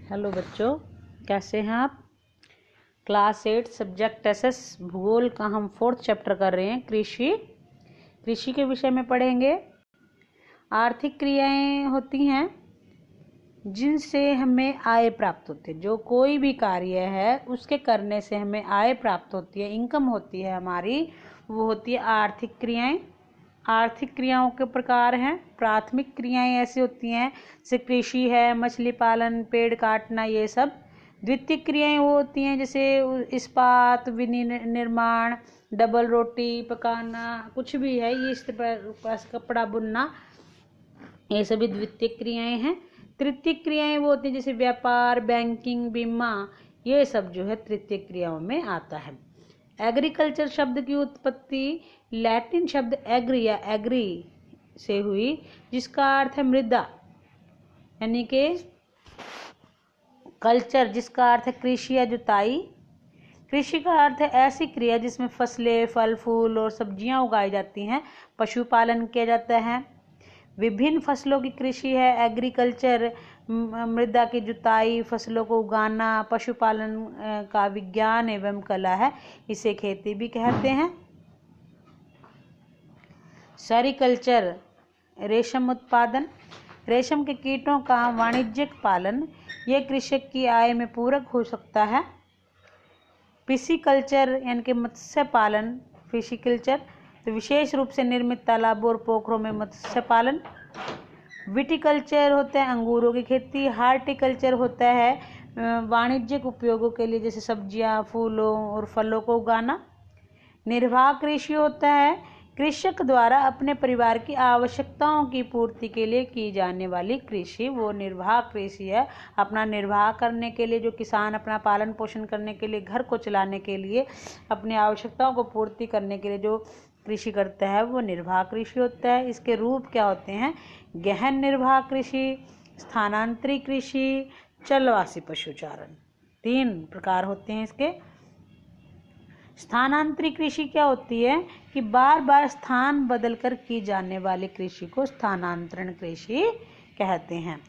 Hello बच्चों, कैसे हैं आप। क्लास 8 सब्जेक्ट एसएस भूगोल का हम 4th चैप्टर कर रहे हैं। कृषि के विषय में पढ़ेंगे। आर्थिक क्रियाएं होती हैं जिनसे हमें आय प्राप्त होती है। जो कोई भी कार्य है उसके करने से हमें आय प्राप्त होती है, इनकम होती है हमारी, वो होती है आर्थिक क्रियाएं। आर्थिक क्रियाओं के प्रकार हैं। प्राथमिक क्रियाएं ऐसी होती हैं जैसे कृषि है, मछली पालन, पेड़ काटना, ये सब। द्वितीयक क्रियाएं वो होती हैं जैसे इस्पात, विनिर्माण, डबल रोटी पकाना, कुछ भी है, ये इस तरह कपड़ा बुनना, ये सभी द्वितीयक क्रियाएं हैं। तृतीयक क्रियाएं वो होती हैं जैसे व्यापार, बैंकिंग, बीमा, ये सब जो है तृतीयक क्रियाओं में आता है। एग्रीकल्चर शब्द की उत्पत्ति लैटिन शब्द एग्री या एग्री से हुई, जिसका अर्थ है मृदा, यानी कि कल्चर जिसका अर्थ है कृषि या जुताई। कृषि का अर्थ है ऐसी क्रिया जिसमें फसलें, फल फूल और सब्जियां उगाई जाती हैं। पशुपालन किया जाता है। विभिन्न फसलों की कृषि है एग्रीकल्चर, मृदा की जुताई, फसलों को उगाना, पशुपालन का विज्ञान एवं कला है, इसे खेती भी कहते हैं। सेरीकल्चर रेशम उत्पादन, रेशम के कीटों का वाणिज्यिक पालन, यह कृषक की आय में पूरक हो सकता है। पिसीकल्चर यानी कि मत्स्य पालन, फिशिकल्चर, तो विशेष रूप से निर्मित तालाबों और पोखरों में मत्स्य पालन। विटिकल्चर होता है अंगूरों की खेती। हार्टिकल्चर होता है वाणिज्यिक उपयोगों के लिए जैसे सब्जियां, फूलों और फलों को उगाना। निर्वाह कृषि होता है कृषक द्वारा अपने परिवार की आवश्यकताओं की पूर्ति के लिए की जाने वाली कृषि, वो निर्वाह कृषि है। अपना निर्वाह करने के लिए जो किसान अपना पालन पोषण करने के लिए, घर को चलाने के लिए, अपनी आवश्यकताओं को पूर्ति करने के लिए जो कृषि करता है वो निर्वाह कृषि होता है। इसके रूप क्या होते हैं? गहन निर्वाह कृषि, स्थानांतरी कृषि, चलवासी पशुचारण, 3 प्रकार होते हैं इसके। स्थानांतरी कृषि क्या होती है कि बार बार स्थान बदलकर की जाने वाली कृषि को स्थानांतरण कृषि कहते हैं।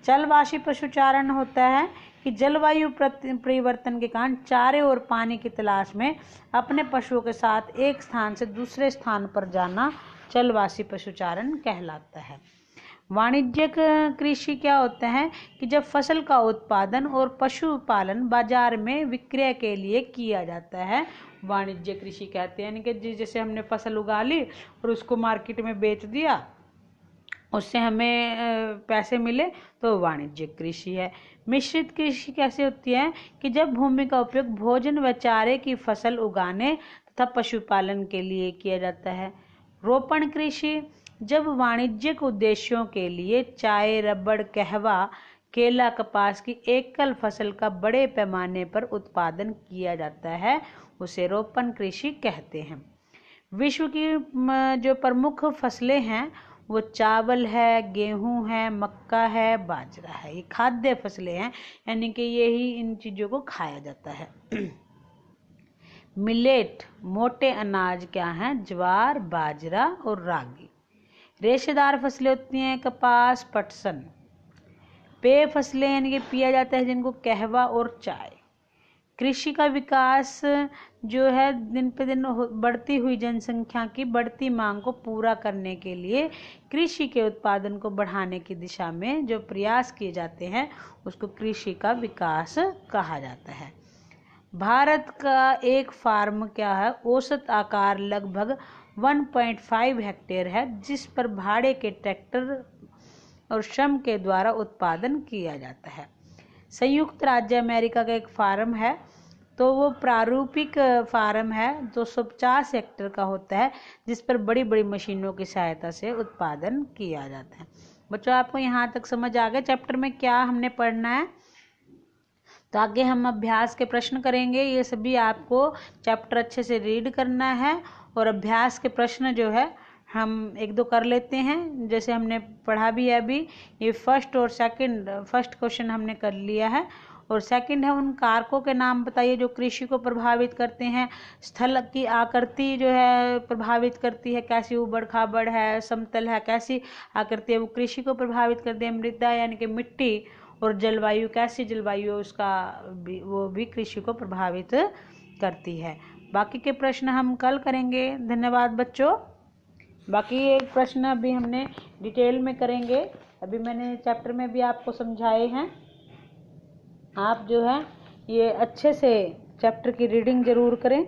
चलवासी पशुचारण होता है कि जलवायु परिवर्तन के कारण चारे और पानी की तलाश में अपने पशुओं के साथ एक स्थान से दूसरे स्थान पर जाना चलवासी पशुचारण कहलाता है। वाणिज्यिक कृषि क्या होता है कि जब फसल का उत्पादन और पशुपालन बाजार में विक्रय के लिए किया जाता है, वाणिज्यिक कृषि कहते हैं। यानी कि जैसे हमने फसल उगा ली और उसको मार्केट में बेच दिया, उससे हमें पैसे मिले, तो वाणिज्यिक कृषि है। मिश्रित कृषि कैसे होती है कि जब भूमि का उपयोग भोजन व चारे की फसल उगाने तथा पशुपालन के लिए किया जाता है। रोपण कृषि, जब वाणिज्यिक उद्देश्यों के लिए चाय, रबड़, कहवा, केला, कपास की एकल फसल का बड़े पैमाने पर उत्पादन किया जाता है, उसे रोपण कृषि कहते हैं। विश्व की जो प्रमुख फसलें हैं वो चावल है, गेहूं है, मक्का है, बाजरा है, ये खाद्य फसलें हैं, यानी कि यही इन चीज़ों को खाया जाता है। मिलेट मोटे अनाज क्या हैं? ज्वार, बाजरा और रागी। रेशेदार फसलें होती हैं कपास, पटसन। पेय फसलें यानी कि पिया जाता है जिनको कहवा और चाय। कृषि का विकास जो है दिन पे दिन बढ़ती हुई जनसंख्या की बढ़ती मांग को पूरा करने के लिए कृषि के उत्पादन को बढ़ाने की दिशा में जो प्रयास किए जाते हैं उसको कृषि का विकास कहा जाता है। भारत का एक फार्म क्या है? औसत आकार लगभग 1.5 हेक्टेयर है, जिस पर भाड़े के ट्रैक्टर और श्रम के द्वारा उत्पादन किया जाता है। संयुक्त राज्य अमेरिका का एक फार्म है, तो वो प्रारूपिक फार्म है, 250 हेक्टेयर का होता है, जिस पर बड़ी बड़ी मशीनों की सहायता से उत्पादन किया जाता है। बच्चों, आपको यहाँ तक समझ आ गया चैप्टर में क्या हमने पढ़ना है? तो आगे हम अभ्यास के प्रश्न करेंगे। ये सभी आपको चैप्टर अच्छे से रीड करना है और अभ्यास के प्रश्न जो है हम 1-2 कर लेते हैं। जैसे हमने पढ़ा भी है अभी, ये फर्स्ट क्वेश्चन हमने कर लिया है, और सेकंड है उन कारकों के नाम बताइए जो कृषि को प्रभावित करते हैं। स्थल की आकृति जो है प्रभावित करती है, कैसी उबड़ खाबड़ है, समतल है, कैसी आकृति है वो कृषि को प्रभावित करती है। मृदा यानी कि मिट्टी और जलवायु, कैसी जलवायु उसका वो भी कृषि को प्रभावित करती है। बाकी के प्रश्न हम कल करेंगे। धन्यवाद बच्चों। बाकी एक प्रश्न अभी हमने डिटेल में करेंगे, अभी मैंने चैप्टर में भी आपको समझाए हैं। आप जो है ये अच्छे से चैप्टर की रीडिंग जरूर करें।